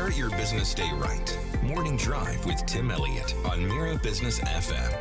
Start your business day right. Morning Drive with Tim Elliott on Mira Business FM.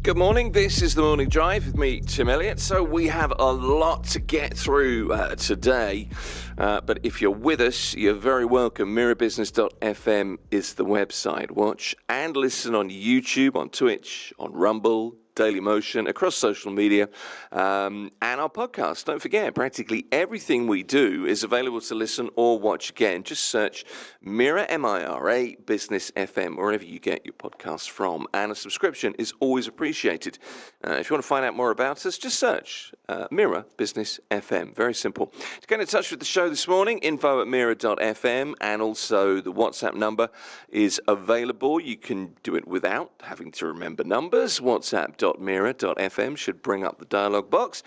Good morning, this is the Morning Drive with me, Tim Elliott. So we have a lot to get through today, but if you're with us, you're very welcome. Mirabusiness.fm is the website. Watch and listen on YouTube, on Twitch, on Rumble, Daily Motion, across social media, and our podcast. Don't forget, practically everything we do is available to listen or watch again. Just search Mira, M-I-R-A, Business FM, wherever you get your podcasts from. And a subscription is always appreciated. If you want to find out more about us, just search Mira Business FM. Very simple. To get in touch with the show this morning, info@mira.fm, and also the WhatsApp number is available. You can do it without having to remember numbers. WhatsApp.mira.fm should bring up the dialog box.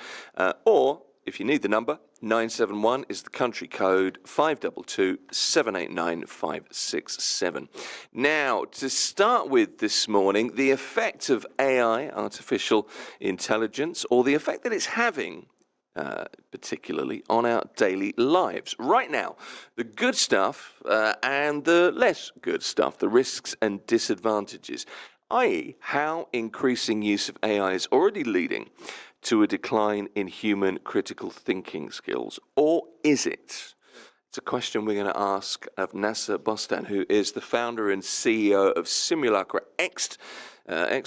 Or, if you need the number, 971 is the country code, 522-789-567. Now, to start with this morning, the effect of AI, artificial intelligence, or the effect that it's having particularly on our daily lives. Right now, the good stuff and the less good stuff, the risks and disadvantages, i.e. how increasing use of AI is already leading to a decline in human critical thinking skills, or is it? It's a question we're going to ask of Nasser Bostan, who is the founder and CEO of SimulacraX,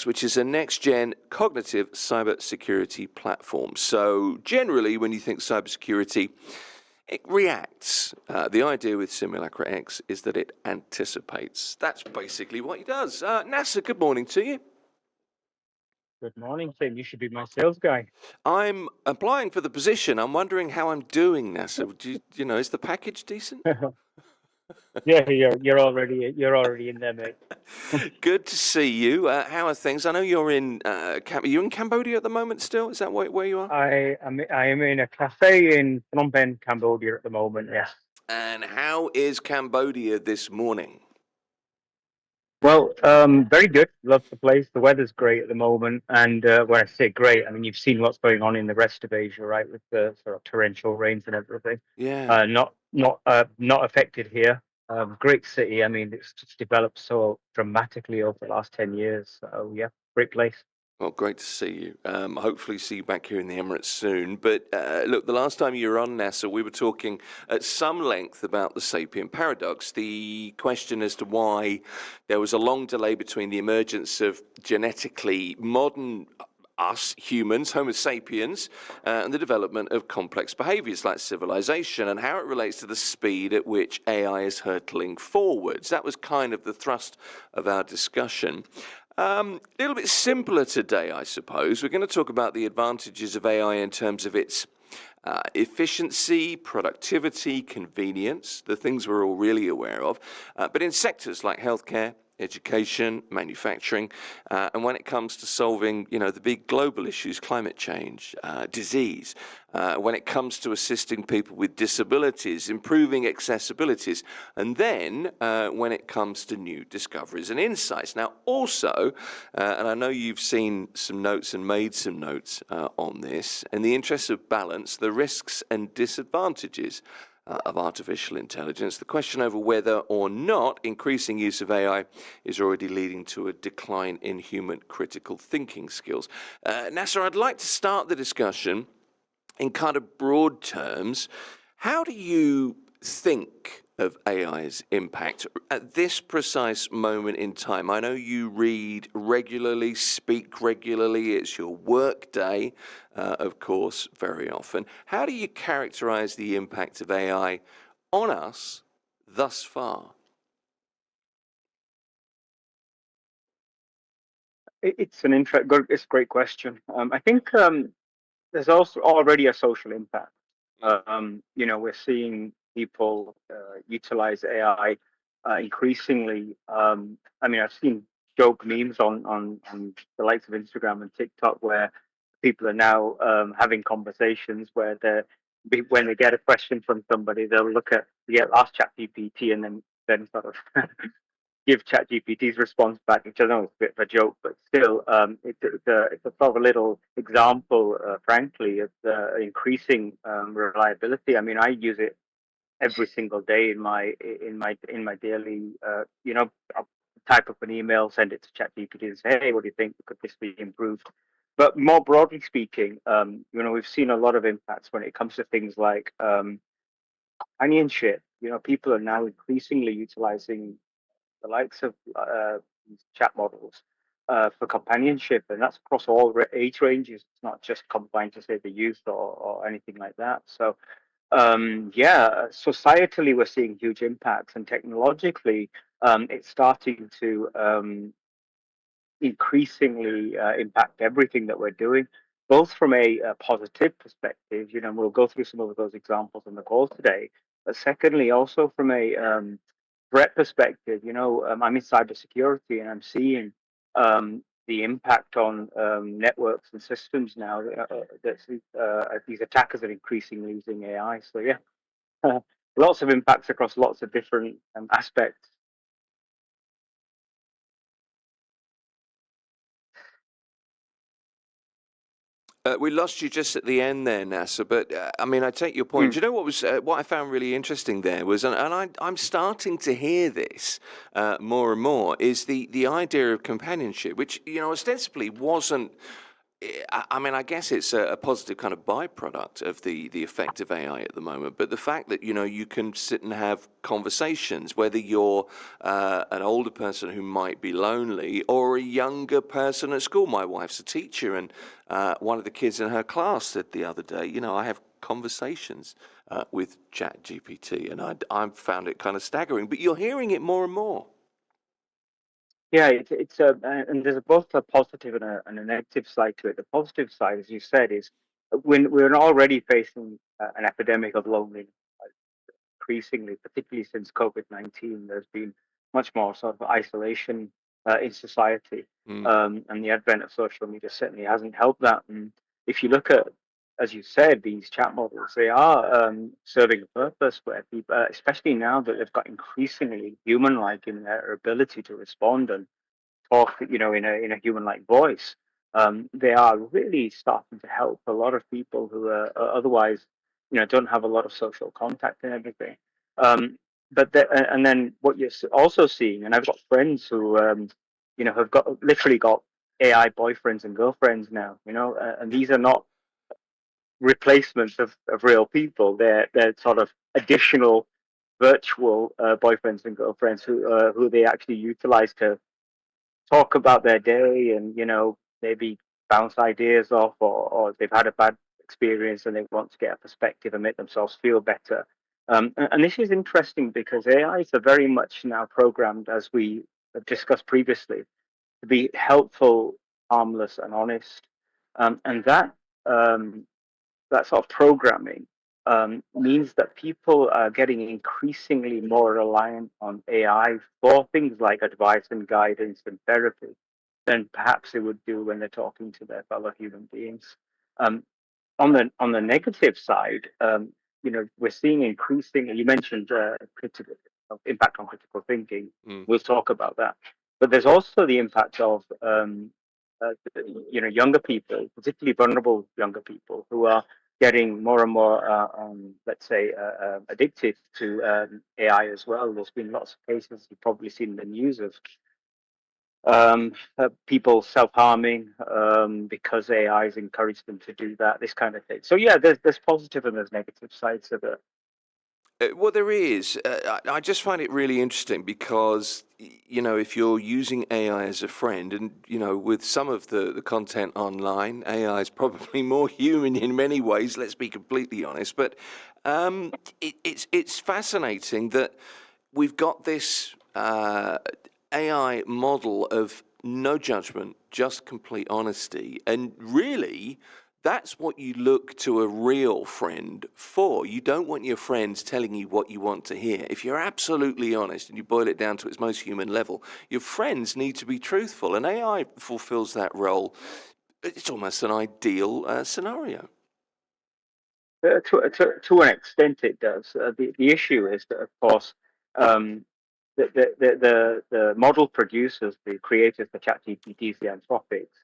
which is a next-gen cognitive cybersecurity platform. So generally, when you think cybersecurity, it reacts. The idea with SimulacraX is that it anticipates. That's basically what he does. Nasser, good morning to you. Good morning, Tim. You should be my sales guy. I'm applying for the position. I'm wondering how I'm doing, Nasser. Is the package decent? Yeah, you're already in there, mate. Good to see you. How are things? I know you're in. Are you in Cambodia at the moment still? Is that where you are? I am in a cafe in Phnom Penh, Cambodia at the moment. Yes. And how is Cambodia this morning? Well, very good. Love the place. The weather's great at the moment, and when I say great, I mean you've seen what's going on in the rest of Asia, right, with the sort of torrential rains and everything. Yeah. Not affected here. Great city. I mean, it's just developed so dramatically over the last 10 years. So yeah, great place. Well, great to see you. Hopefully see you back here in the Emirates soon. But look, the last time you were on, Nasser, we were talking at some length about the sapient paradox, the question as to why there was a long delay between the emergence of genetically modern us, humans, Homo sapiens, and the development of complex behaviors like civilization, and how it relates to the speed at which AI is hurtling forwards. That was kind of the thrust of our discussion. A little bit simpler today, I suppose. We're going to talk about the advantages of AI in terms of its efficiency, productivity, convenience, the things we're all really aware of, but in sectors like healthcare, education, manufacturing, and when it comes to solving, the big global issues, climate change, disease, when it comes to assisting people with disabilities, improving accessibilities, and then when it comes to new discoveries and insights. Now, also, and I know you've seen some notes and made some notes on this, in the interest of balance, the risks and disadvantages of artificial intelligence, the question over whether or not increasing use of AI is already leading to a decline in human critical thinking skills. Nasser, I'd like to start the discussion in kind of broad terms. How do you think of AI's impact at this precise moment in time? I know you read regularly, speak regularly, it's your work day, of course, very often. How do you characterize the impact of AI on us thus far? It's it's a great question. I think there's also already a social impact. We're seeing people utilize AI increasingly. I've seen joke memes on the likes of Instagram and TikTok where people are now having conversations where when they get a question from somebody, they'll ask ChatGPT and then sort of give ChatGPT's response back, which I know is a bit of a joke, but still, it's a sort of a little example, frankly, of the increasing reliability. I mean, I use it every single day in my daily. I'll type up an email, send it to ChatGPT, and say, "Hey, what do you think? Could this be improved?" But more broadly speaking, we've seen a lot of impacts when it comes to things like companionship. People are now increasingly utilizing the likes of these chat models for companionship, and that's across all age ranges. It's not just confined to, say, the youth or anything like that. So, yeah, societally, we're seeing huge impacts, and technologically, it's starting to increasingly impact everything that we're doing, both from a positive perspective. And we'll go through some of those examples on the call today. But secondly, also from a threat perspective, I'm in cybersecurity, and I'm seeing the impact on networks and systems now that these attackers are increasingly using AI. So yeah, lots of impacts across lots of different aspects. We lost you just at the end there, Nasser. But I mean, I take your point. Do you know what I found really interesting there was, and I'm starting to hear this more and more, is the idea of companionship, which ostensibly wasn't. I mean, I guess it's a positive kind of byproduct of the effect of AI at the moment. But the fact that you can sit and have conversations, whether you're an older person who might be lonely or a younger person at school. My wife's a teacher, and one of the kids in her class said the other day, I have conversations with ChatGPT, and I found it kind of staggering. But you're hearing it more and more. Yeah, it's and there's both a positive and a negative side to it. The positive side, as you said, is when we're already facing an epidemic of loneliness, increasingly, particularly since COVID-19. There's been much more sort of isolation in society, and the advent of social media certainly hasn't helped that. And if you look at, as you said, these chat models, they are serving a purpose where people, especially now that they've got increasingly human-like in their ability to respond and talk, in a human-like voice. They are really starting to help a lot of people who are otherwise, don't have a lot of social contact and everything. And then what you're also seeing, and I've got friends who, have literally got AI boyfriends and girlfriends now, and these are not replacements of real people. They're sort of additional virtual boyfriends and girlfriends who they actually utilize to talk about their day and maybe bounce ideas off, or they've had a bad experience and they want to get a perspective and make themselves feel better. And this is interesting because AIs are very much now programmed, as we have discussed previously, to be helpful, harmless, and honest. And that sort of programming means that people are getting increasingly more reliant on AI for things like advice and guidance and therapy than perhaps they would do when they're talking to their fellow human beings. Um, on the negative side, we're seeing increasing. You mentioned critical impact on critical thinking. We'll talk about that, but there's also the impact of younger people, particularly vulnerable younger people, who are getting more and more, let's say, addicted to AI as well. There's been lots of cases you've probably seen in the news of people self-harming because AI's encouraged them to do that, this kind of thing. So yeah, there's positive and there's negative sides of it. Well, there is. I just find it really interesting because, if you're using AI as a friend, and, with some of the content online, AI is probably more human in many ways, let's be completely honest. But it's fascinating that we've got this AI model of no judgment, just complete honesty. And really, that's what you look to a real friend for. You don't want your friends telling you what you want to hear. If you're absolutely honest and you boil it down to its most human level, your friends need to be truthful. And AI fulfills that role. It's almost an ideal scenario. To an extent, it does. The issue is that, of course, the model producers, the creators for ChatGPT, the Anthropics,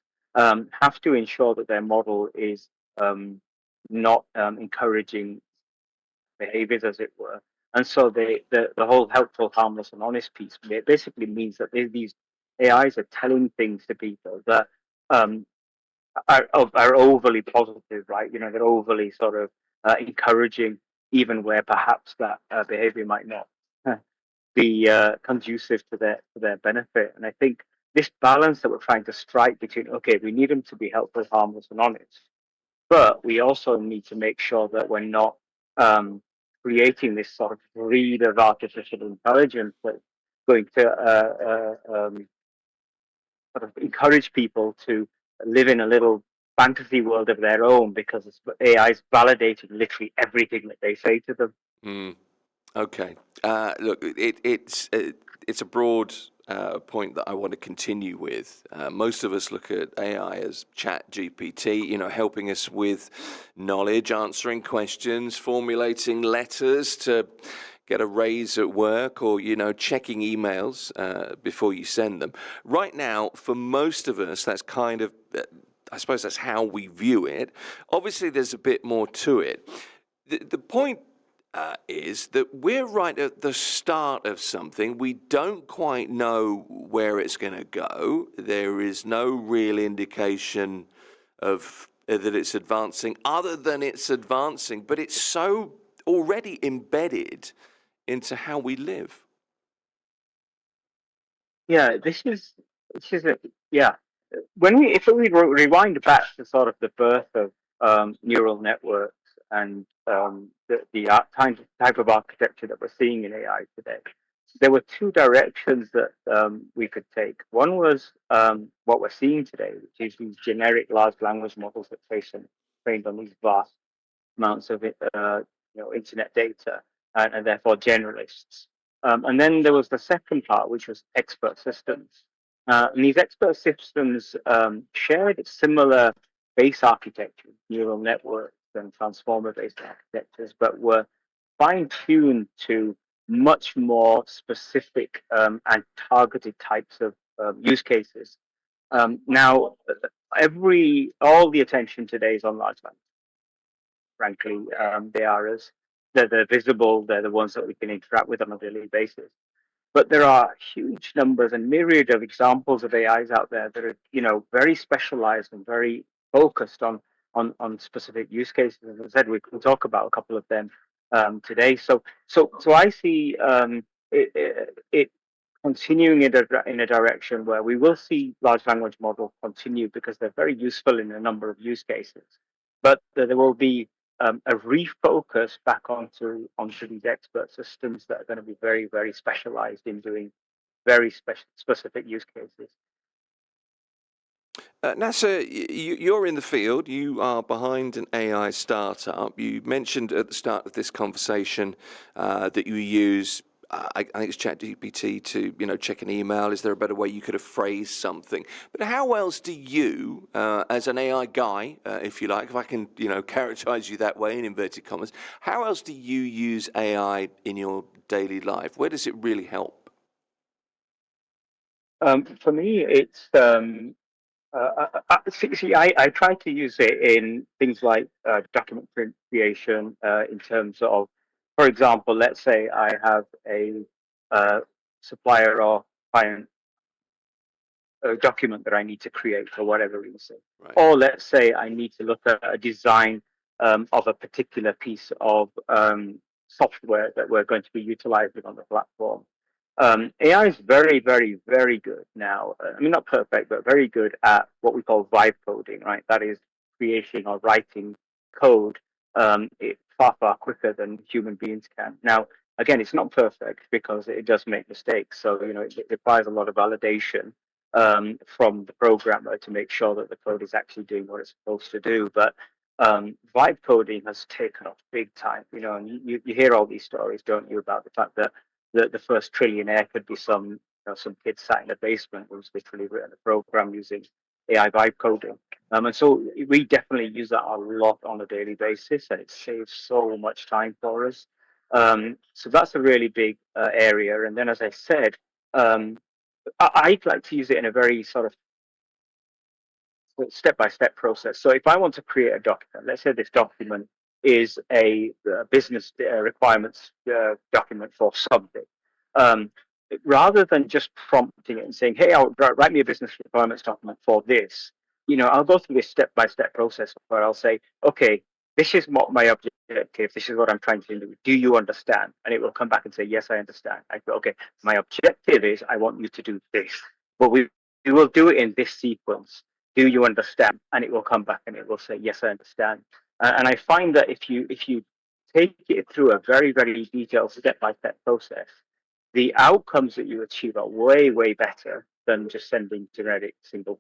have to ensure that their model is not encouraging behaviors, as it were. And so the whole helpful, harmless, and honest piece, it basically means that these AIs are telling things to people that are overly positive, right? They're overly sort of encouraging, even where perhaps that behavior might not be conducive to their benefit. And I think this balance that we're trying to strike between, okay, we need them to be helpful, harmless, and honest, but we also need to make sure that we're not creating this sort of breed of artificial intelligence that's going to sort of encourage people to live in a little fantasy world of their own because AI is validating literally everything that they say to them. Mm. Okay. Look, it's a broad point that I want to continue with. Most of us look at AI as Chat GPT, helping us with knowledge, answering questions, formulating letters to get a raise at work, or checking emails before you send them. Right now, for most of us, that's kind of, I suppose that's how we view it. Obviously, there's a bit more to it. The point is that we're right at the start of something. We don't quite know where it's going to go. There is no real indication of that it's advancing, other than it's advancing, but it's so already embedded into how we live. Yeah, yeah. If we rewind back to sort of the birth of neural networks and the type of architecture that we're seeing in AI today, there were two directions that we could take. One was what we're seeing today, which is these generic large language models that trained on these vast amounts of internet data, and therefore generalists. And then there was the second part, which was expert systems. And these expert systems shared similar base architecture, neural networks and transformer-based architectures, but were fine-tuned to much more specific and targeted types of use cases. Now, all the attention today is on large language. Frankly, they're visible. They're the ones that we can interact with on a daily basis. But there are huge numbers and myriad of examples of AIs out there that are, very specialized and very focused on specific use cases. As I said, we can talk about a couple of them today. So I see it continuing in a direction where we will see large language models continue because they're very useful in a number of use cases. But there will be a refocus back onto these expert systems that are going to be very, very specialized in doing very specific use cases. Nasser, you're in the field. You are behind an AI startup. You mentioned at the start of this conversation that you use, I think it's ChatGPT to, check an email. Is there a better way you could have phrased something? But how else do you, as an AI guy, if you like, if I can, characterize you that way in inverted commas, how else do you use AI in your daily life? Where does it really help? For me, it's I try to use it in things like document creation in terms of, for example, let's say I have a supplier or client document that I need to create for whatever reason. Right. Or let's say I need to look at a design of a particular piece of software that we're going to be utilizing on the platform. AI is very, very, very good now. I mean, not perfect, but very good at what we call vibe coding, right? That is creating or writing code far, far quicker than human beings can. Now, again, it's not perfect because it does make mistakes. So, it requires a lot of validation from the programmer to make sure that the code is actually doing what it's supposed to do. But vibe coding has taken off big time, and you hear all these stories, don't you, about the fact that the first trillionaire could be some kid sat in a basement who's literally written a program using AI vibe coding. And so we definitely use that a lot on a daily basis, and it saves so much time for us. So that's a really big area. And then, as I said, I'd like to use it in a very sort of step-by-step process. So if I want to create a document, let's say this document is a business requirements document for something. Rather than just prompting it and saying, "Hey, write me a business requirements document for this," I'll go through this step-by-step process where I'll say, "Okay, this is what my objective. This is what I'm trying to do. Do you understand?" And it will come back and say, "Yes, I understand." I go, "Okay, my objective is I want you to do this, but we will do it in this sequence. Do you understand?" And it will come back and it will say, "Yes, I understand." And I find that if you take it through a very, very detailed step-by-step process, the outcomes that you achieve are way, way better than just sending generic single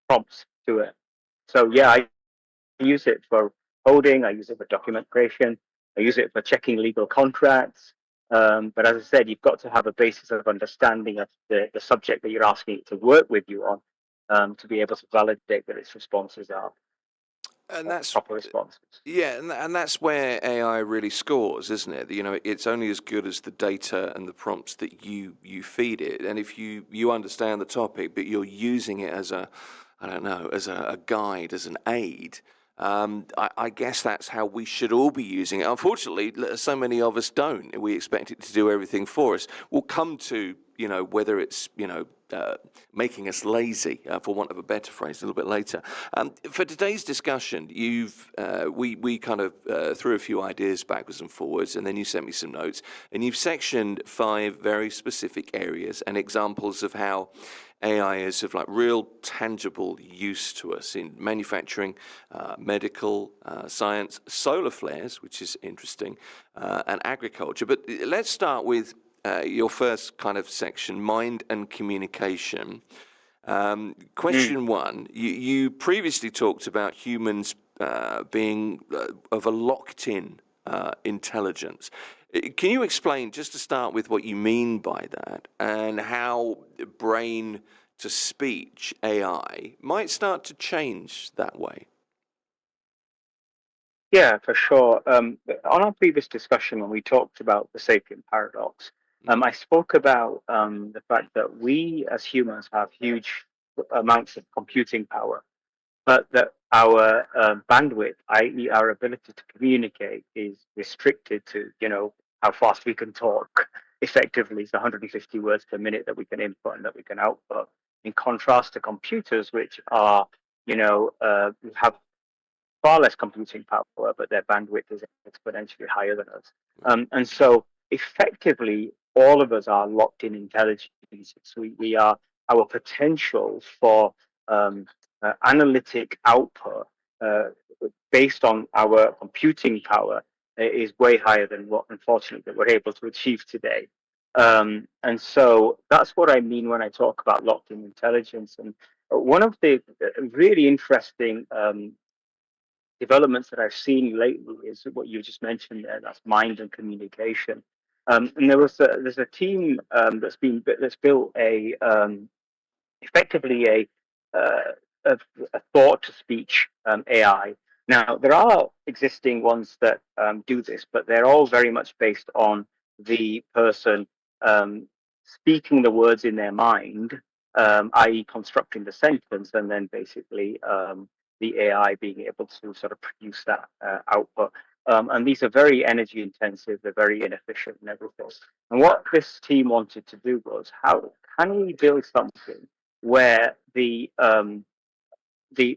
prompts to it. So yeah, I use it for coding. I use it for document creation. I use it for checking legal contracts. But as I said, you've got to have a basis of understanding of the subject that you're asking it to work with you on, to be able to validate that its responses are And that's proper responses. Yeah, and that's where AI really scores, isn't it? It's only as good as the data and the prompts that you feed it. And if you understand the topic, but you're using it as I don't know, as a guide, as an aid, I guess that's how we should all be using it. Unfortunately, so many of us don't. We expect it to do everything for us. We'll come to, whether it's, making us lazy, for want of a better phrase, a little bit later. For today's discussion, we kind of threw a few ideas backwards and forwards, and then you sent me some notes, and you've sectioned 5 very specific areas and examples of how AI is of like real tangible use to us in manufacturing, medical, science, solar flares, which is interesting, and agriculture. But let's start with your first kind of section, mind and communication. Question 1, you previously talked about humans being of a locked-in intelligence. Can you explain, just to start with, what you mean by that and how brain to speech AI might start to change that way? Yeah, for sure. On our previous discussion, when we talked about the sapient paradox, I spoke about the fact that we as humans have huge amounts of computing power, but that our bandwidth, i.e., our ability to communicate, is restricted to, how fast we can talk. Effectively, it's 150 words per minute that we can input and that we can output. In contrast to computers, which are, have far less computing power, but their bandwidth is exponentially higher than us. And so effectively, all of us are locked in intelligence. We are, our potential for analytic output based on our computing power is way higher than what, unfortunately, that we're able to achieve today. And so that's what I mean when I talk about locked in intelligence. And one of the really interesting developments that I've seen lately is what you just mentioned there. That's mind and communication. And there's a team that's built effectively a thought to speech AI. Now there are existing ones that do this, but they're all very much based on the person speaking the words in their mind, i.e., constructing the sentence, and then basically the AI being able to sort of produce that output. And these are very energy intensive, they're very inefficient and everything. And what this team wanted to do was, how can we build something where the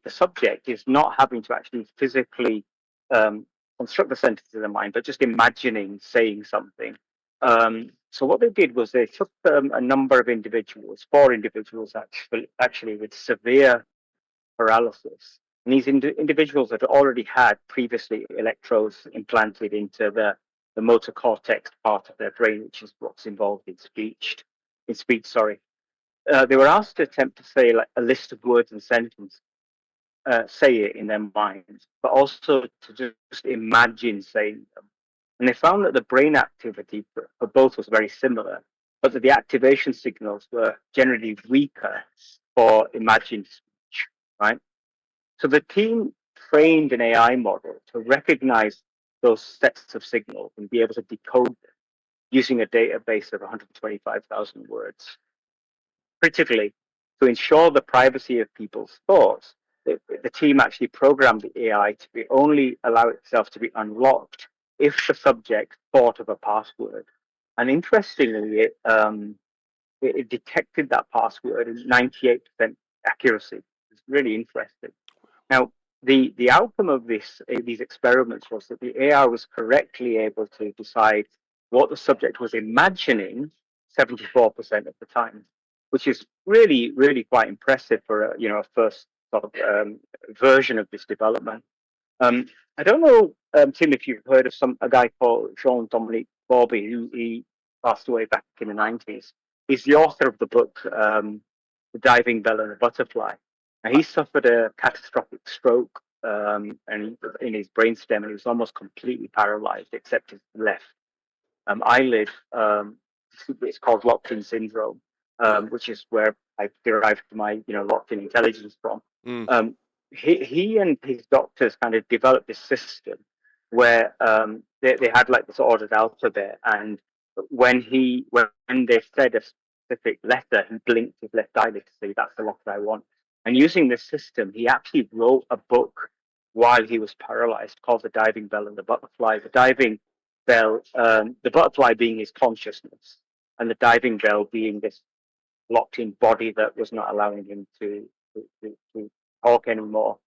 subject is not having to actually physically construct the sentence in the mind, but just imagining saying something. So what they did was they took a number of individuals, 4 individuals actually with severe paralysis. And these individuals had already had previously electrodes implanted into the motor cortex part of their brain, which is what's involved in speech. They were asked to attempt to say like a list of words and sentences, say it in their minds, but also to just imagine saying them. And they found that the brain activity for both was very similar, but that the activation signals were generally weaker for imagined speech, right? So the team trained an AI model to recognize those sets of signals and be able to decode them using a database of 125,000 words. Critically, to ensure the privacy of people's thoughts, the team actually programmed the AI to be only allow itself to be unlocked if the subject thought of a password. And interestingly, it detected that password in 98% accuracy. It's really interesting. Now, the outcome of these experiments was that the AI was correctly able to decide what the subject was imagining 74% of the time, which is really, really quite impressive for a first sort of version of this development. I don't know, Tim, if you've heard of a guy called Jean-Dominique Bauby, who he passed away back in the 90s. He's the author of the book, The Diving Bell and the Butterfly. Now, he suffered a catastrophic stroke and in his brainstem, and he was almost completely paralyzed except his left eyelid. It's called locked-in syndrome, which is where I derived my locked-in intelligence from. He and his doctors kind of developed this system where they had like this ordered alphabet, and when they said a specific letter, he blinked his left eyelid to say that's the letter I want. And using this system, he actually wrote a book while he was paralyzed called The Diving Bell and the Butterfly. The diving bell, the butterfly being his consciousness, and the diving bell being this locked-in body that was not allowing him to talk anymore.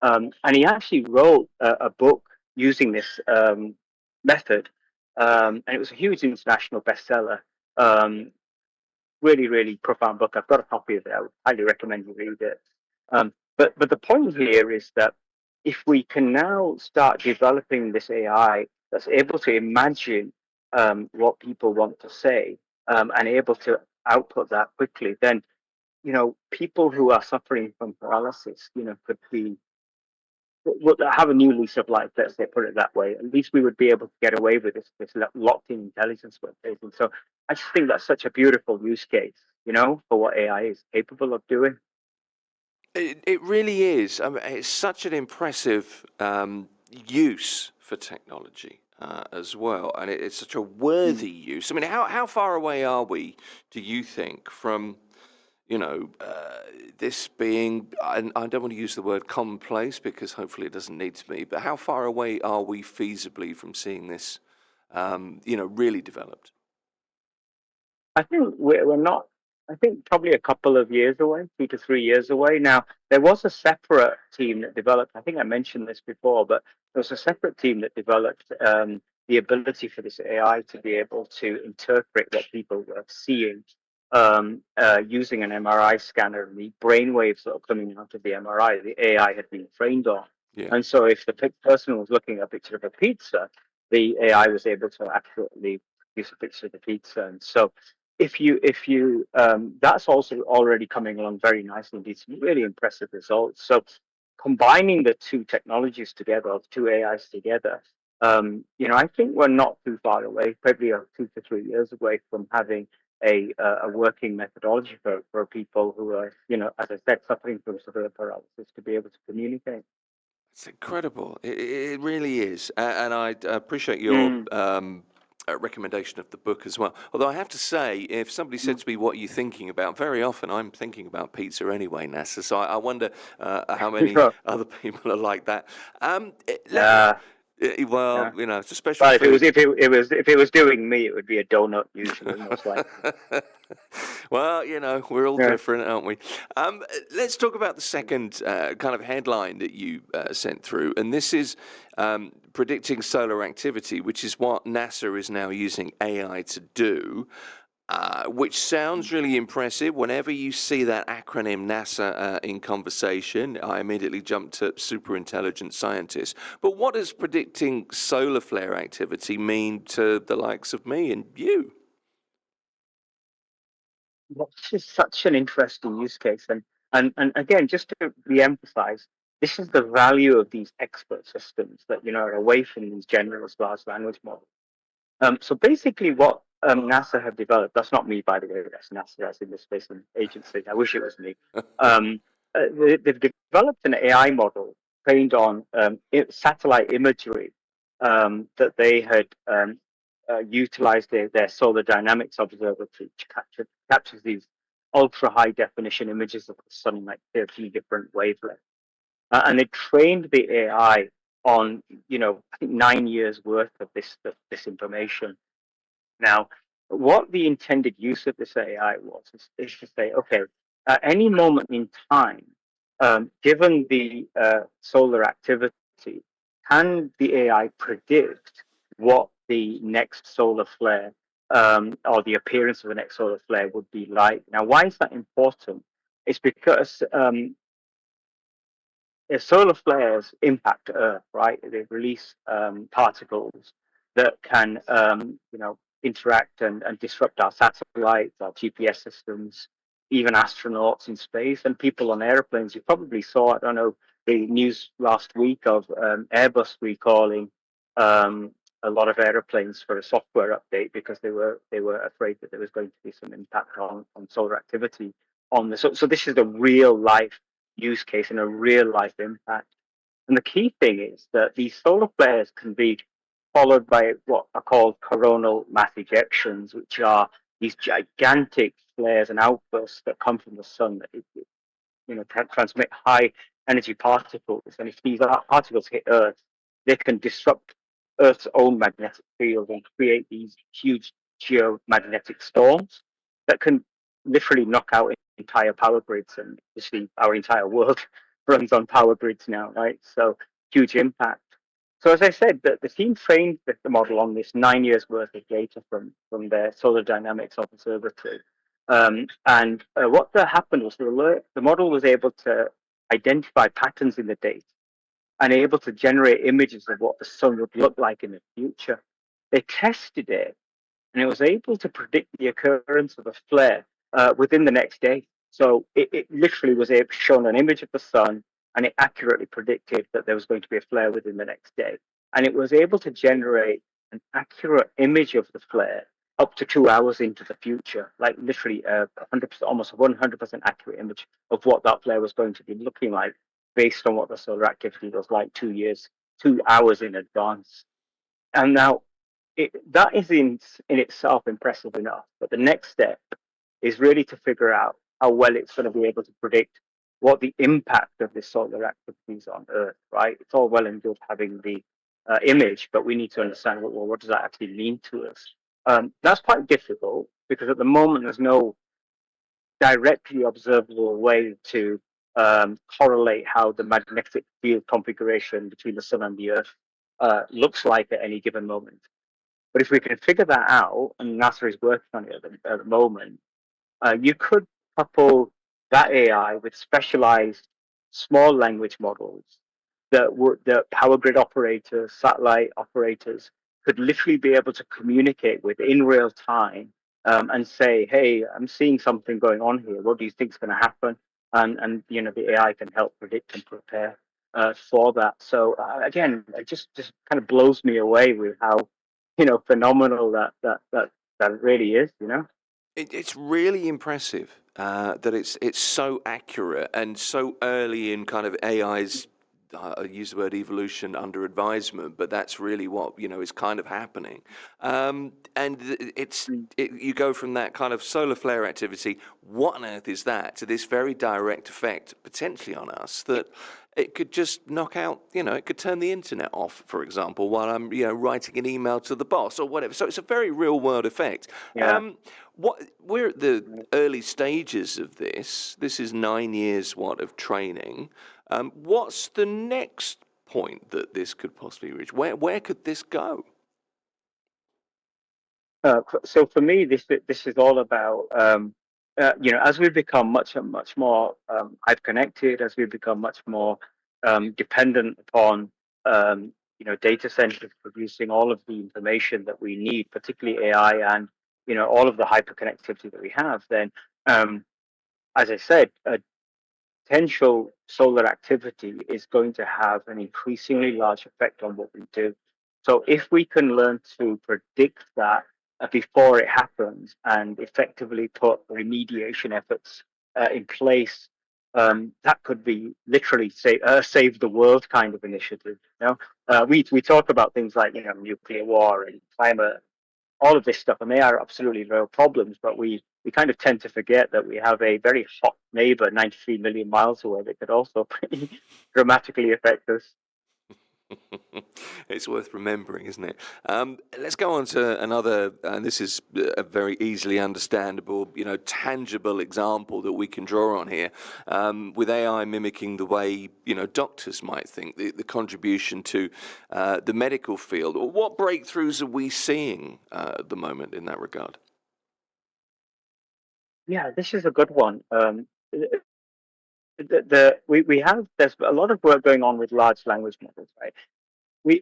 And he actually wrote a book using this method, and it was a huge international bestseller. Really, really profound book. I've got a copy of it. I would highly recommend you read it. But the point here is that if we can now start developing this AI that's able to imagine what people want to say and able to output that quickly, then people who are suffering from paralysis, could would have a new lease of life. Let's say, put it that way. At least we would be able to get away with this locked-in intelligence we're facing. So I just think that's such a beautiful use case, for what AI is capable of doing. It really is. I mean, it's such an impressive use for technology as well, and it's such a worthy use. I mean, how far away are we, do you think, from this being, I don't want to use the word commonplace because hopefully it doesn't need to be, but how far away are we feasibly from seeing this, really developed? I think we're not. I think probably a couple of years away, 2 to 3 years away. Now, there was a separate team that developed, I think I mentioned this before, but there was a separate team that developed the ability for this AI to be able to interpret what people were seeing using an MRI scanner, and the brainwaves that are coming out of the MRI, the AI had been trained on. Yeah. And so if the person was looking at a picture of a pizza, the AI was able to accurately use a picture of the pizza. And so if you that's also already coming along very nicely, indeed, some really impressive results. So combining the two technologies together, or the two AIs together, I think we're not too far away, probably 2 to 3 years away from having a working methodology for people who are, as I said, suffering from severe paralysis to be able to communicate. It's incredible. It really is. And I appreciate your recommendation of the book as well. Although I have to say, if somebody said to me, what are you thinking about? Very often I'm thinking about pizza anyway, Nasser. So I wonder how many other people are like that. Well, yeah. It's a special. But if it was doing me, it would be a donut usually, most likely. Well, we're all different, aren't we? Let's talk about the second kind of headline that you sent through, and this is predicting solar activity, which is what NASA is now using AI to do. Which sounds really impressive. Whenever you see that acronym NASA in conversation, I immediately jump to super intelligent scientists. But what does predicting solar flare activity mean to the likes of me and you? Well, this is such an interesting use case. And again, just to re-emphasize, this is the value of these expert systems that, are away from these generalist large language models. So basically what NASA have developed, that's not me, by the way, that's NASA, that's in the Space Agency. I wish it was me. They've developed an AI model trained on satellite imagery that they had utilized their solar dynamics observatory, which captures these ultra high definition images of the sun, like 13 different wavelengths. And they trained the AI on, I think 9 years worth of this information. Now, what the intended use of this AI was is to say, okay, at any moment in time, given the solar activity, can the AI predict what the next solar flare or the appearance of the next solar flare would be like? Now, why is that important? It's because solar flares impact Earth, right? They release particles that can, interact and disrupt our satellites, our GPS systems, even astronauts in space and people on airplanes. You probably saw, I don't know, the news last week of Airbus recalling a lot of airplanes for a software update because they were afraid that there was going to be some impact on solar activity on the. So this is a real life use case and a real life impact. And the key thing is that these solar flares can be followed by what are called coronal mass ejections, which are these gigantic flares and outbursts that come from the sun that transmit high energy particles. And if these particles hit Earth, they can disrupt Earth's own magnetic field and create these huge geomagnetic storms that can literally knock out entire power grids. And obviously our entire world runs on power grids now, right? So huge impact. So as I said, the team trained the model on this 9 years worth of data from their solar dynamics observatory. And what happened was the model was able to identify patterns in the data and able to generate images of what the sun would look like in the future. They tested it, and it was able to predict the occurrence of a flare within the next day. So it literally was shown an image of the sun, and it accurately predicted that there was going to be a flare within the next day. And it was able to generate an accurate image of the flare up to 2 hours into the future, like literally 100%, almost 100% accurate image of what that flare was going to be looking like based on what the solar activity was like 2 hours in advance. And now that is in itself impressive enough. But the next step is really to figure out how well it's going to be able to predict what the impact of this solar activity is on Earth, right? It's all well and good having the image, but we need to understand what does that actually mean to us. That's quite difficult because at the moment there's no directly observable way to correlate how the magnetic field configuration between the sun and the Earth looks like at any given moment. But if we can figure that out, and NASA is working on it at the moment, you could couple that AI with specialized small language models that power grid operators, satellite operators could literally be able to communicate with in real time and say, hey, I'm seeing something going on here. What do you think is going to happen? And the AI can help predict and prepare for that. So again, it just kind of blows me away with how phenomenal that really is. It's really impressive that it's so accurate and so early in kind of AI's. I use the word evolution under advisement, but that's really what is kind of happening. And you go from that kind of solar flare activity. What on earth is that? To this very direct effect potentially on us that it could just knock out. It could turn the internet off, for example, while I'm writing an email to the boss or whatever. So it's a very real world effect. Yeah. We're at the early stages of this. This is 9 years of training. What's the next point that this could possibly reach? Where could this go? So for me, this is all about as we become much more hyper connected, as we become much more dependent upon data centers producing all of the information that we need, particularly AI and all of the hyperconnectivity that we have. Then, as I said, potential solar activity is going to have an increasingly large effect on what we do. So if we can learn to predict that before it happens and effectively put remediation efforts in place that could be literally save the world kind of initiative. We talk about things like nuclear war and climate, all of this stuff, and they are absolutely real problems. But we kind of tend to forget that we have a very hot neighbor 93 million miles away that could also pretty dramatically affect us. It's worth remembering, isn't it? Let's go on to another, and this is a very easily understandable, tangible example that we can draw on here, with AI mimicking the way, doctors might think, the contribution to the medical field. What breakthroughs are we seeing at the moment in that regard? Yeah, this is a good one. There's a lot of work going on with large language models, right?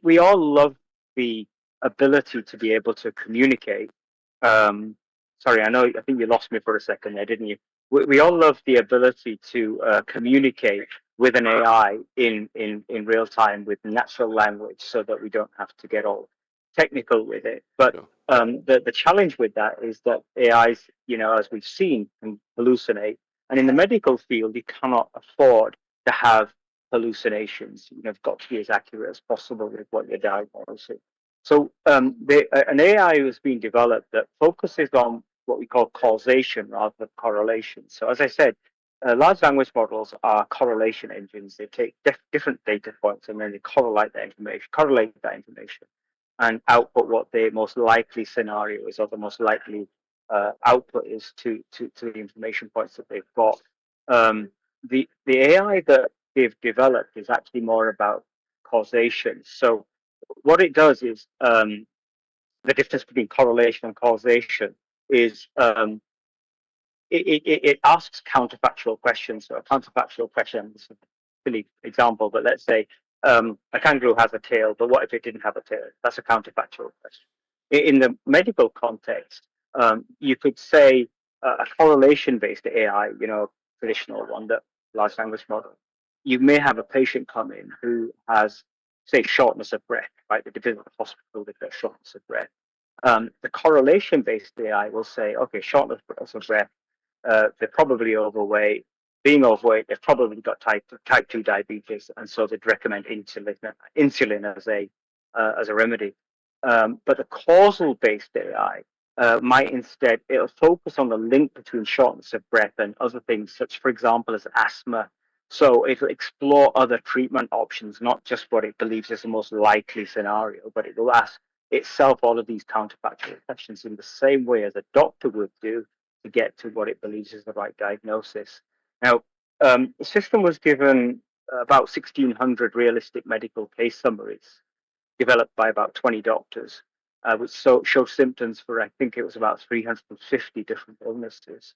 We all love the ability to be able to communicate. Sorry, I think you lost me for a second there, didn't you? We all love the ability to communicate with an AI in real time with natural language, so that we don't have to get all technical with it. But the challenge with that is that AIs, as we've seen, can hallucinate, and in the medical field, you cannot afford to have hallucinations. You've got to be as accurate as possible with what you're diagnosing. So an AI has been developed that focuses on what we call causation rather than correlation. So as I said, large language models are correlation engines. They take different data points and then they correlate that information, and output what the most likely scenario is, or the most likely output is to the information points that they've got. The AI that they've developed is actually more about causation. So what it does is, the difference between correlation and causation is, it asks counterfactual questions. So a counterfactual question, this is a silly example, but let's say a kangaroo has a tail, but what if it didn't have a tail? That's a counterfactual question. In the medical context, you could say a correlation-based AI, traditional one, that large language model. You may have a patient come in who has, say, shortness of breath, right? They visit the hospital, they've got shortness of breath. The correlation-based AI will say, okay, shortness of breath, they're probably overweight. Being overweight, they've probably got type 2 diabetes, and so they'd recommend insulin as a remedy. But the causal-based AI might instead, it'll focus on the link between shortness of breath and other things, such, for example, as asthma. So it'll explore other treatment options, not just what it believes is the most likely scenario, but it will ask itself all of these counterfactual questions in the same way as a doctor would do to get to what it believes is the right diagnosis. Now, the system was given about 1,600 realistic medical case summaries developed by about 20 doctors, which showed symptoms for, I think it was about 350 different illnesses.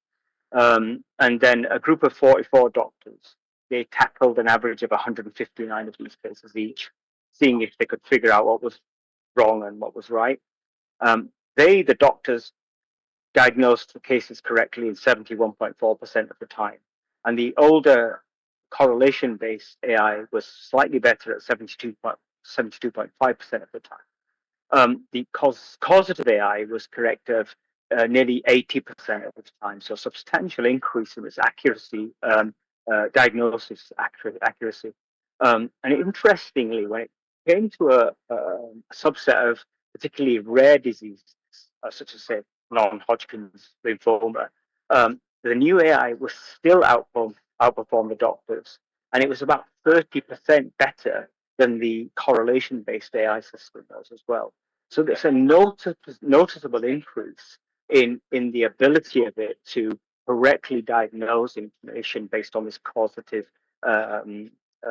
And then a group of 44 doctors, they tackled an average of 159 of these cases each, seeing if they could figure out what was wrong and what was right. The doctors, diagnosed the cases correctly in 71.4% of the time. And the older correlation-based AI was slightly better at 72.5% of the time. The causative AI was correct of nearly 80% of the time, so a substantial increase in its accuracy, diagnosis accuracy. And interestingly, when it came to a subset of particularly rare diseases, such as, say, non-Hodgkin's lymphoma, the new AI was still outperform the doctors, and it was about 30% better than the correlation-based AI system was as well. So there's a noticeable increase in the ability of it to correctly diagnose information based on this causative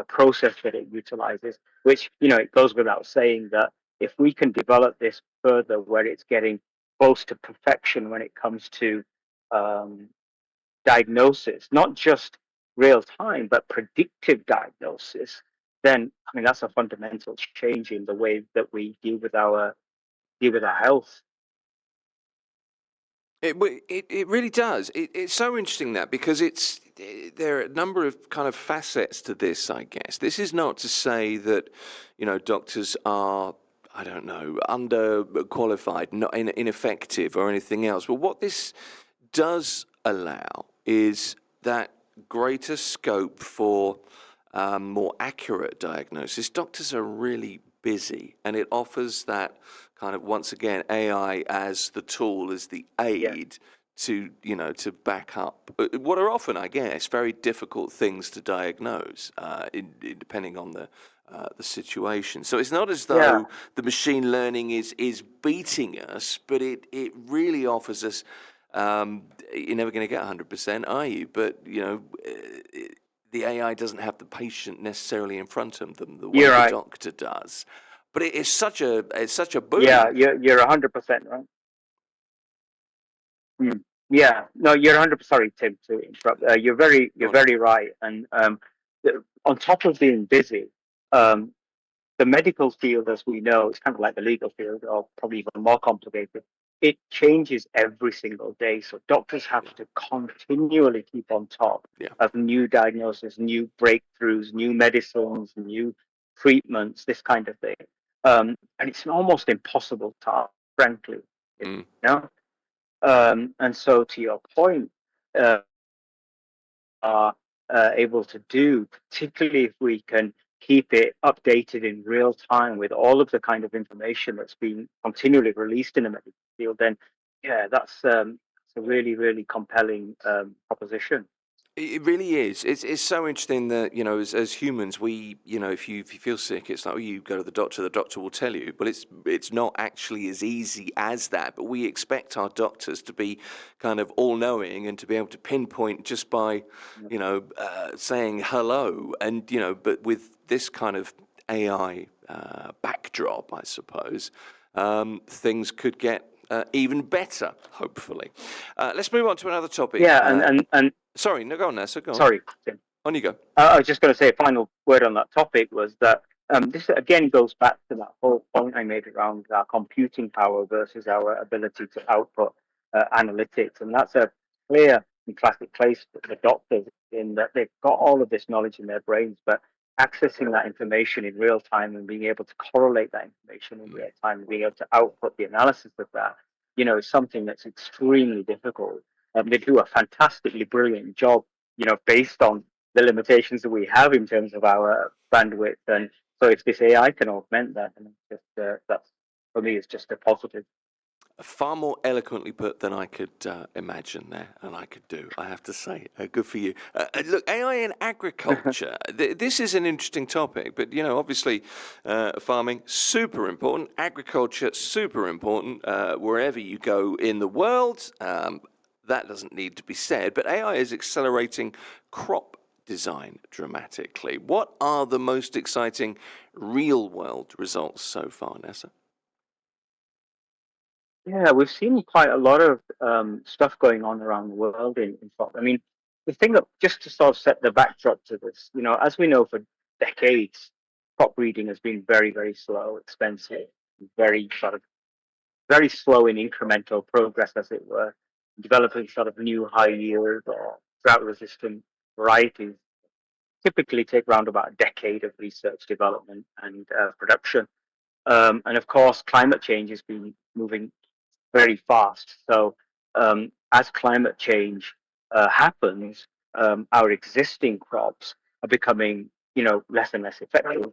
process that it utilizes, which, it goes without saying that if we can develop this further where it's getting close to perfection when it comes to diagnosis, not just real time, but predictive diagnosis, then, that's a fundamental change in the way that we deal with our health. It really does. It's so interesting that, because there are a number of kind of facets to this, I guess. This is not to say that, doctors are, I don't know, underqualified, not ineffective or anything else. But what this does allow is that greater scope for more accurate diagnosis. Doctors are really busy, and it offers that kind of, once again, AI as the tool, as the aid to, to back up what are often, I guess, very difficult things to diagnose, depending on the situation. So it's not as though the machine learning is beating us, but it really offers us. You're never going to get 100%, are you? But the AI doesn't have the patient necessarily in front of them the way the doctor does. But it's such a boon. Yeah, you're 100% right. Yeah, no, you're 100%. Sorry, Tim, to interrupt. You're very right. And on top of being busy, the medical field, as we know, is kind of like the legal field, or probably even more complicated. It changes every single day, so doctors have to continually keep on top of new diagnoses, new breakthroughs, new medicines, new treatments, this kind of thing. And it's an almost impossible task, frankly. You know? And so, to your point, are able to do, particularly if we can keep it updated in real time with all of the kind of information that's being continually released in the medical field, then that's a really, really compelling proposition. It really is. It's so interesting that, as humans, we, if you feel sick, it's like, oh, you go to the doctor will tell you. But it's not actually as easy as that. But we expect our doctors to be kind of all-knowing and to be able to pinpoint just by, saying hello. And, but with this kind of AI backdrop, I suppose, things could get even better, hopefully. Let's move on to another topic. Yeah, and sorry, no, go on, Nasser. Go on. Sorry, Tim. On you go. I was just going to say a final word on that topic was that this again goes back to that whole point I made around our computing power versus our ability to output analytics, and that's a clear and classic case for the doctors in that they've got all of this knowledge in their brains, but accessing that information in real time and being able to correlate that information in real time and being able to output the analysis of that, is something that's extremely difficult. They do a fantastically brilliant job, based on the limitations that we have in terms of our bandwidth. And so if this AI can augment that, and that's, for me, it's just a positive. Far more eloquently put than I could imagine there, and I could do, I have to say. Good for you. Look, AI in agriculture. This is an interesting topic, but, obviously, farming, super important. Agriculture, super important. Wherever you go in the world, that doesn't need to be said. But AI is accelerating crop design dramatically. What are the most exciting real-world results so far, Nasser? Yeah, we've seen quite a lot of stuff going on around the world in crop. I mean, the thing that, just to sort of set the backdrop to this, as we know, for decades, crop breeding has been very, very slow, expensive, very slow in incremental progress, as it were. Developing sort of new high yield or drought resistant varieties typically take around about a decade of research, development, and production. And of course, climate change has been moving very fast. So as climate change happens, our existing crops are becoming, less and less effective,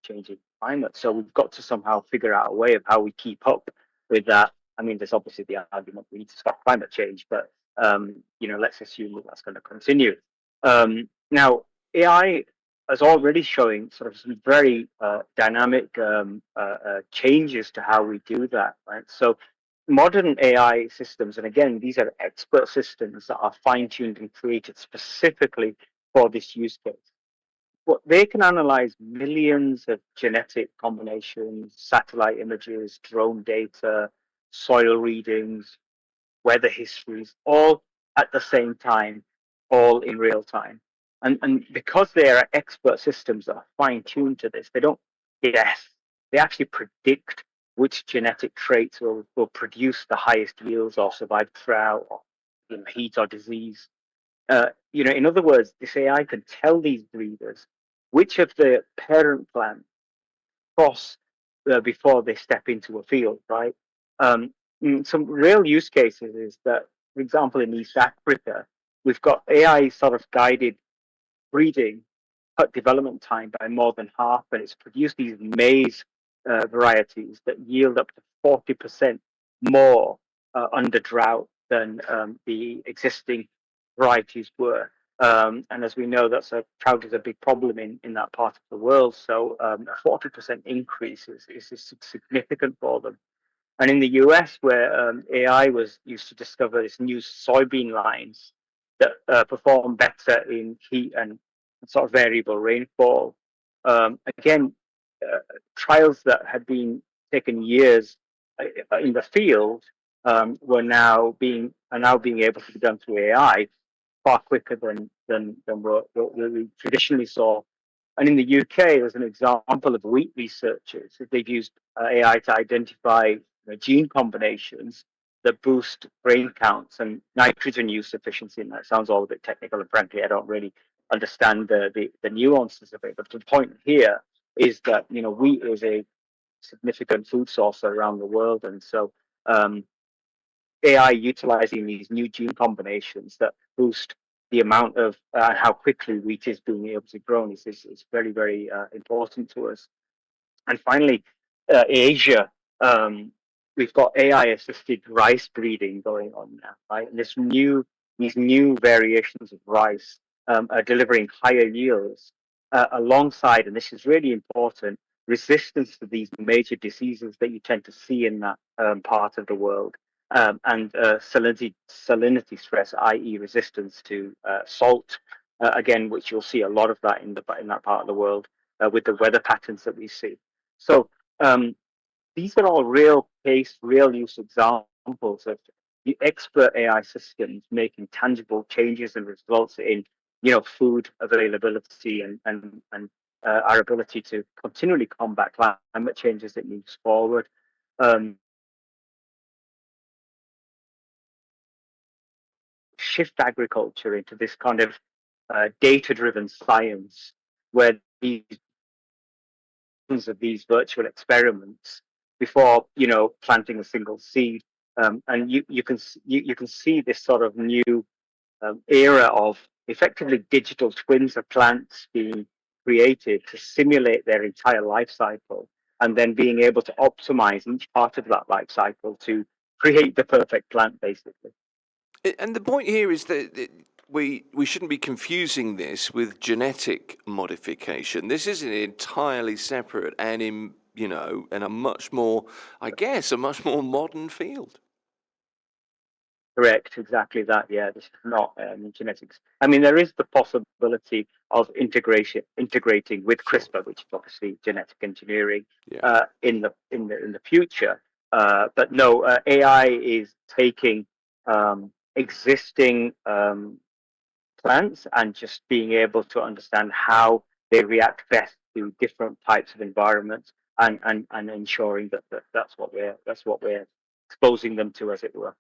changing climate. So we've got to somehow figure out a way of how we keep up with that. I mean, there's obviously the argument we need to stop climate change, but let's assume that that's going to continue. Now, AI is already showing sort of some very dynamic changes to how we do that, right? So modern AI systems, and again, these are expert systems that are fine-tuned and created specifically for this use case. But they can analyze millions of genetic combinations, satellite images, drone data, soil readings, weather histories, all at the same time, all in real time. And because they are expert systems that are fine-tuned to this, they don't guess. They actually predict which genetic traits will produce the highest yields or survive drought or heat or disease. In other words, this AI can tell these breeders which of the parent plants cross before they step into a field, right? Some real use cases is that, for example, in East Africa, we've got AI sort of guided breeding, cut development time by more than half, and it's produced these maize varieties that yield up to 40% more under drought than the existing varieties were. And as we know, drought is a big problem in that part of the world. So a 40% increase is significant for them. And in the US, where AI was used to discover this new soybean lines that perform better in heat and sort of variable rainfall, again, trials that had been taken years in the field are now being able to be done through AI far quicker than what we traditionally saw. And in the UK, there's an example of wheat researchers. They've used AI to identify gene combinations that boost grain counts and nitrogen use efficiency. And that sounds all a bit technical, and frankly, I don't really understand the nuances of it. But the point here is that wheat is a significant food source around the world, and so AI utilizing these new gene combinations that boost the amount of how quickly wheat is being able to grow is very, very important to us. And finally, Asia, we've got AI-assisted rice breeding going on now, right? And these new variations of rice are delivering higher yields alongside, and this is really important, resistance to these major diseases that you tend to see in that part of the world. And salinity stress, i.e., resistance to salt, again, which you'll see a lot of that in that part of the world with the weather patterns that we see. So these are all real use examples of the expert AI systems making tangible changes and results in food availability and our ability to continually combat climate change as it moves forward. Shift agriculture into this kind of data-driven science where these virtual experiments before planting a single seed, and you can see this sort of new era of effectively digital twins of plants being created to simulate their entire life cycle, and then being able to optimize each part of that life cycle to create the perfect plant, basically. And the point here is that we shouldn't be confusing this with genetic modification. This is an entirely separate and and a much more, I guess, a much more modern field. Correct, exactly that. Yeah, this is not genetics. I mean, there is the possibility of integrating with CRISPR, which is obviously genetic engineering, in the future. But no, AI is taking existing plants and just being able to understand how they react best to different types of environments, and ensuring that's what we're exposing them to, as it were.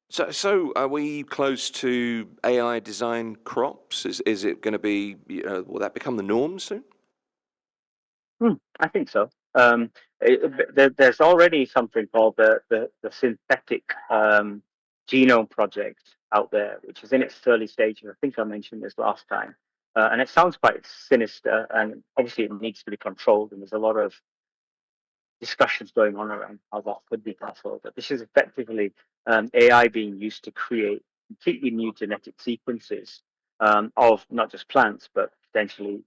So are we close to AI design crops? Is it going to be, will that become the norm soon? I think so. There's already something called the synthetic genome project out there, which is in its early stages. I think I mentioned this last time. And it sounds quite sinister, and obviously it needs to be controlled, and there's a lot of discussions going on around how that could be controlled. But this is effectively AI being used to create completely new genetic sequences of not just plants, but potentially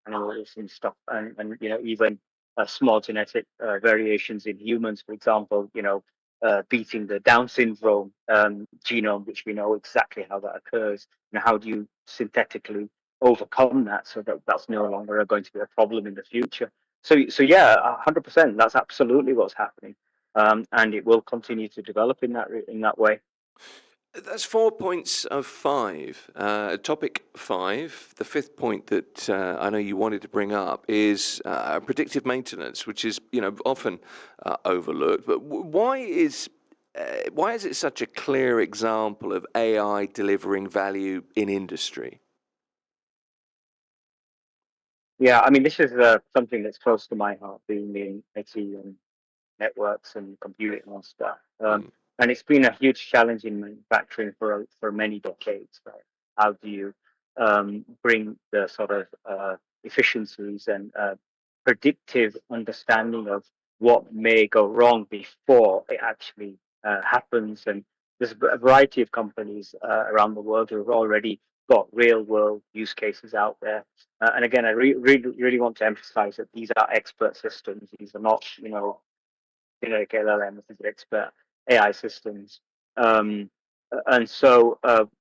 animals and stuff, and even small genetic variations in humans, for example, beating the Down syndrome genome, which we know exactly how that occurs, and how do you synthetically overcome that so that that's no longer going to be a problem in the future. So yeah, 100%. That's absolutely what's happening, and it will continue to develop in that way. That's 4 points of 5. Topic 5, the fifth point that I know you wanted to bring up is predictive maintenance, which is often overlooked. But why is it such a clear example of AI delivering value in industry? Yeah, I mean, this is something that's close to my heart, being in IT and networks and computing and stuff. And it's been a huge challenge in manufacturing for many decades. Right? How do you bring the sort of efficiencies and predictive understanding of what may go wrong before it actually happens? And there's a variety of companies around the world who have already got real world use cases out there. And again, I really want to emphasize that these are expert systems. These are not, generic LLMs, these are expert AI systems. And so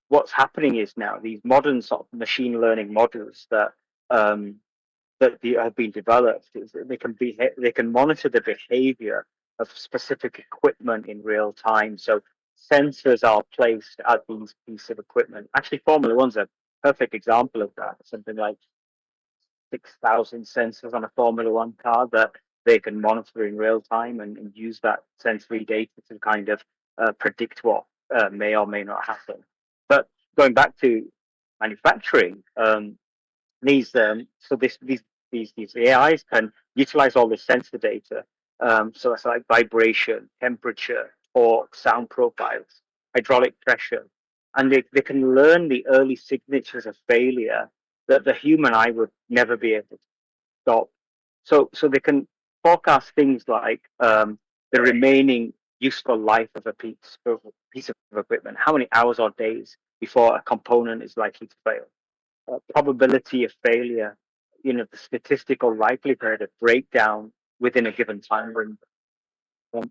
what's happening is now these modern sort of machine learning models that have been developed, they can monitor the behavior of specific equipment in real time. So sensors are placed at these pieces of equipment. Actually, Formula One's a perfect example of that. Something like 6,000 sensors on a Formula One car that they can monitor in real time and use that sensory data to kind of predict what may or may not happen. But going back to manufacturing, these AIs can utilize all this sensor data. So it's like vibration, temperature, torque, sound profiles, hydraulic pressure, and they can learn the early signatures of failure that the human eye would never be able to stop. So they can forecast things like the remaining useful life of a piece of equipment, how many hours or days before a component is likely to fail, probability of failure, the statistical likelihood of breakdown within a given time window.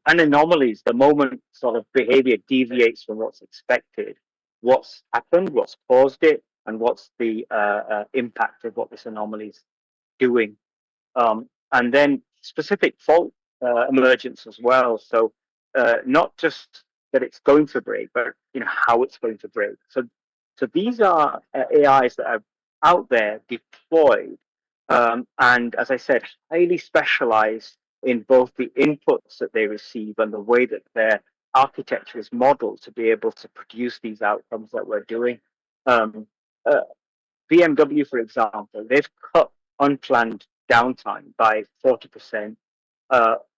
And anomalies, the moment sort of behavior deviates from what's expected, what's happened, what's caused it, and what's the impact of what this anomaly is doing. And then specific fault emergence as well. So not just that it's going to break, but how it's going to break. So these are AIs that are out there deployed, and as I said, highly specialized in both the inputs that they receive and the way that their architecture is modeled to be able to produce these outcomes that we're doing. BMW, for example, they've cut unplanned downtime by 40%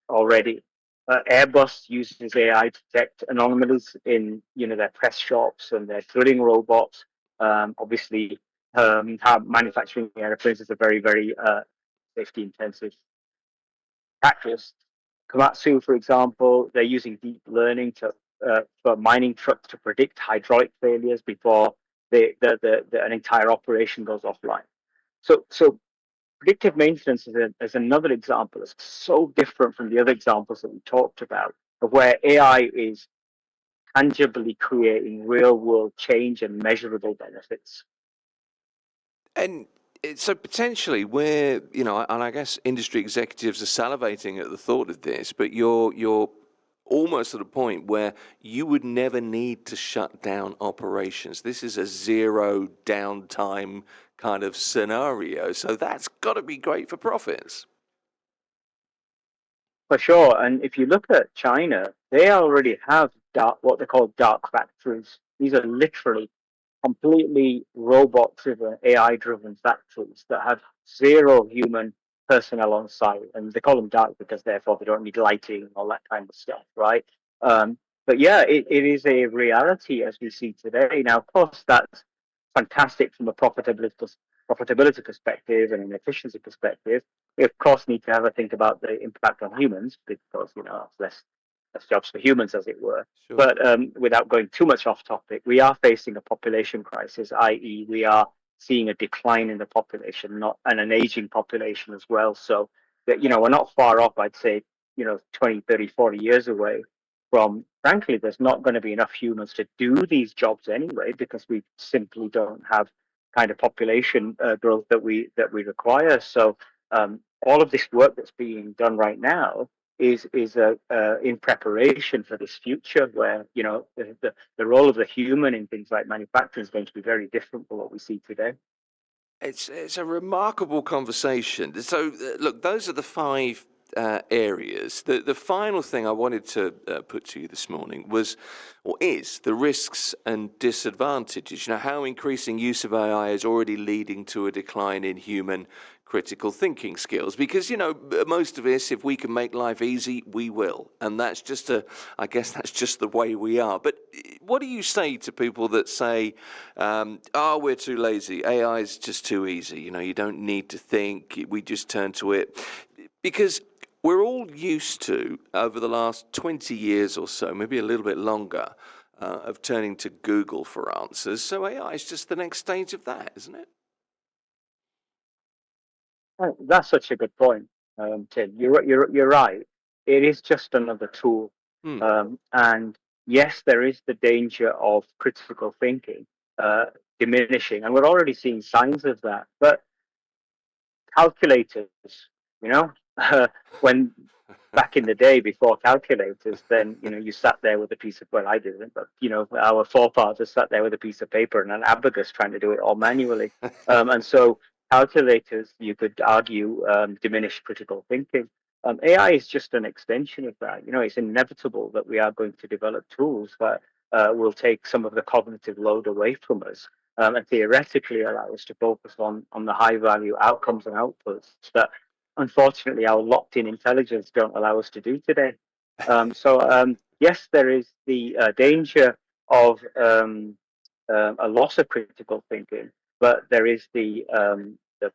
already. Airbus uses AI to detect anomalies in their press shops and their drilling robots. Obviously, how manufacturing airplanes is a very, very safety intensive practice. Komatsu, for example, they're using deep learning for mining trucks to predict hydraulic failures before an entire operation goes offline. So predictive maintenance is another example. It's so different from the other examples that we talked about, of where AI is tangibly creating real world change and measurable benefits. And so potentially we're, and I guess industry executives are salivating at the thought of this, but you're almost at a point where you would never need to shut down operations. This is a zero downtime kind of scenario. So that's got to be great for profits. For sure. And if you look at China, they already have what they call dark factories. These are literally completely robot-driven, AI-driven factories that have zero human personnel on site, and they call them dark because therefore they don't need lighting and all that kind of stuff, right? But yeah, it is a reality as we see today. Now, of course, that's fantastic from a profitability perspective and an efficiency perspective. We of course need to have a think about the impact on humans because less jobs for humans, as it were. Sure. But without going too much off topic, we are facing a population crisis, i.e., we are seeing a decline in the population, and an aging population as well. So that we're not far off. I'd say 20, 30, 40 years away from. Frankly, there's not going to be enough humans to do these jobs anyway because we simply don't have kind of population growth that we require. So all of this work that's being done right now is in preparation for this future where the role of the human in things like manufacturing is going to be very different from what we see today. It's a remarkable conversation. So look, those are the five areas. The final thing I wanted to put to you this morning is the risks and disadvantages. How increasing use of AI is already leading to a decline in human critical thinking skills, because most of us, if we can make life easy, we will, and that's just I guess that's just the way we are. But what do you say to people that say, "Oh, we're too lazy. AI is just too easy. You don't need to think. We just turn to it," because we're all used to, over the last 20 years or so, maybe a little bit longer, of turning to Google for answers. So AI is just the next stage of that, isn't it? That's such a good point, Tim. You're right. It is just another tool, Hmm. and yes, there is the danger of critical thinking diminishing, and we're already seeing signs of that. But calculators, you know, when back in the day before calculators, then you sat there with a piece of, well, I didn't, but our forefathers sat there with a piece of paper and an abacus trying to do it all manually, and so calculators, you could argue, diminish critical thinking. AI is just an extension of that. It's inevitable that we are going to develop tools that will take some of the cognitive load away from us, and theoretically allow us to focus on the high value outcomes and outputs that unfortunately our locked in intelligence don't allow us to do today. Yes, there is the danger of a loss of critical thinking, but there is the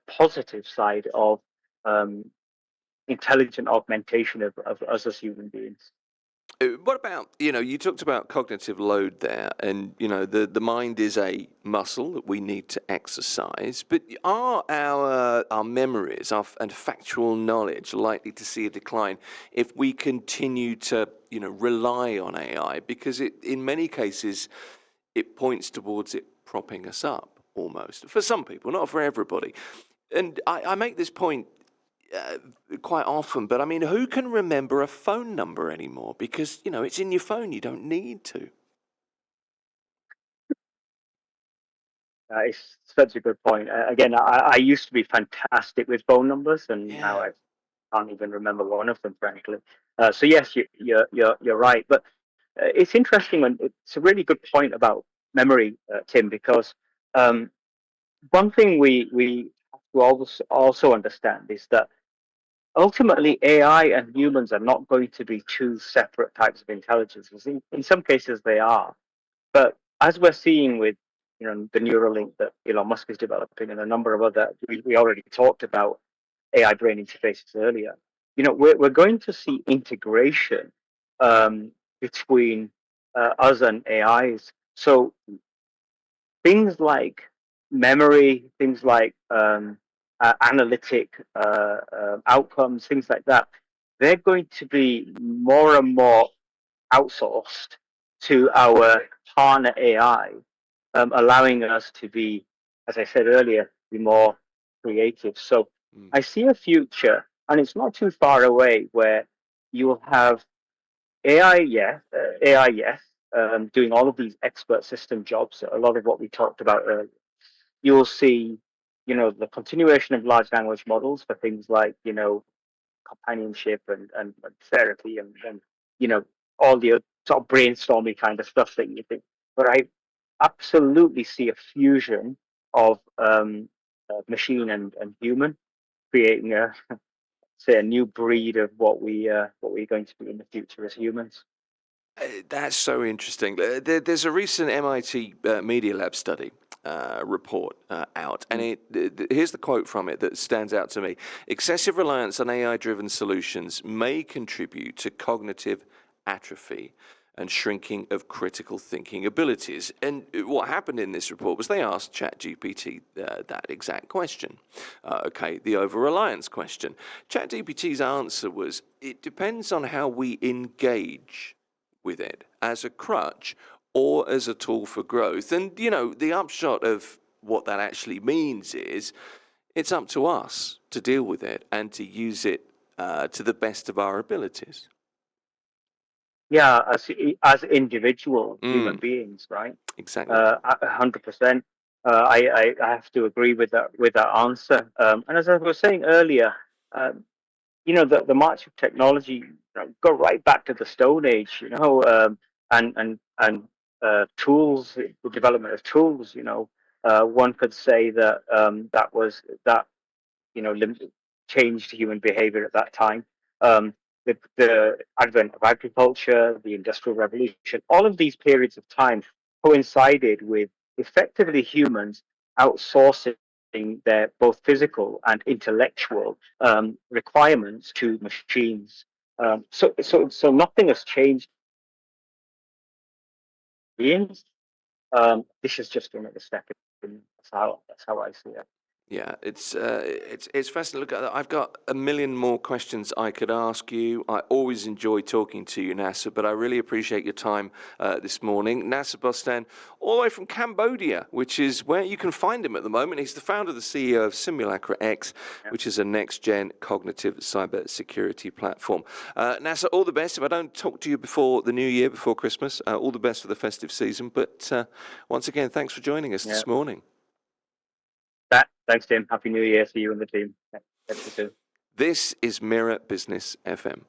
positive side of um, intelligent augmentation of us as human beings. What about, you talked about cognitive load there, and, the mind is a muscle that we need to exercise, but are our memories and factual knowledge likely to see a decline if we continue to, rely on AI? Because in many cases, it points towards it propping us up almost, for some people, not for everybody. And I make this point uh, quite often, but I mean, who can remember a phone number anymore? Because, it's in your phone, you don't need to. It's such a good point. Again, I used to be fantastic with phone numbers, and now Yeah. I can't even remember one of them, frankly. So yes, you're right. But it's interesting, and it's a really good point about memory, Tim, because um, one thing we have to also understand is that ultimately AI and humans are not going to be two separate types of intelligences. In some cases, they are. But as we're seeing with the Neuralink that Elon Musk is developing and a number of other, we already talked about AI brain interfaces earlier. We're going to see integration between us and AIs. So things like memory, things like analytic outcomes, things like that, they're going to be more and more outsourced to our partner AI, allowing us to be, as I said earlier, be more creative. So Mm. I see a future, and it's not too far away, where you will have AI, yes, doing all of these expert system jobs. A lot of what we talked about earlier. You'll see, the continuation of large language models for things like, companionship and therapy and all the sort of brainstorming kind of stuff that you think. But I absolutely see a fusion of machine and human, creating a new breed of what we're going to be in the future as humans. That's so interesting. There's a recent MIT Media Lab study report out, and here's the quote from it that stands out to me. Excessive reliance on AI-driven solutions may contribute to cognitive atrophy and shrinking of critical thinking abilities. And what happened in this report was they asked ChatGPT that exact question. The over-reliance question. ChatGPT's answer was, it depends on how we engage with it as a crutch or as a tool for growth. And, the upshot of what that actually means is it's up to us to deal with it and to use it to the best of our abilities. Yeah, as individual human Mm, beings, right? exactly. 100%. I have to agree with that answer. And as I was saying earlier, um, the march of technology, go right back to the Stone Age, and tools, the development of tools. One could say that that changed human behavior at that time. The advent of agriculture, the Industrial Revolution, all of these periods of time coincided with effectively humans outsourcing their both physical and intellectual requirements to machines. So nothing has changed. Beings. This is just another step in. That's how I see it. Yeah, it's fascinating. Look, I've got a million more questions I could ask you. I always enjoy talking to you, Nasser, but I really appreciate your time this morning. Nasser Bostan, all the way from Cambodia, which is where you can find him at the moment. He's the founder, the CEO of Simulacra.X, which is a next-gen cognitive cyber security platform. Nasser, all the best. If I don't talk to you before the new year, before Christmas, all the best for the festive season. But once again, thanks for joining us this morning. Thanks, Tim. Happy New Year to you and the team. Catch you soon. This is Mira Business FM.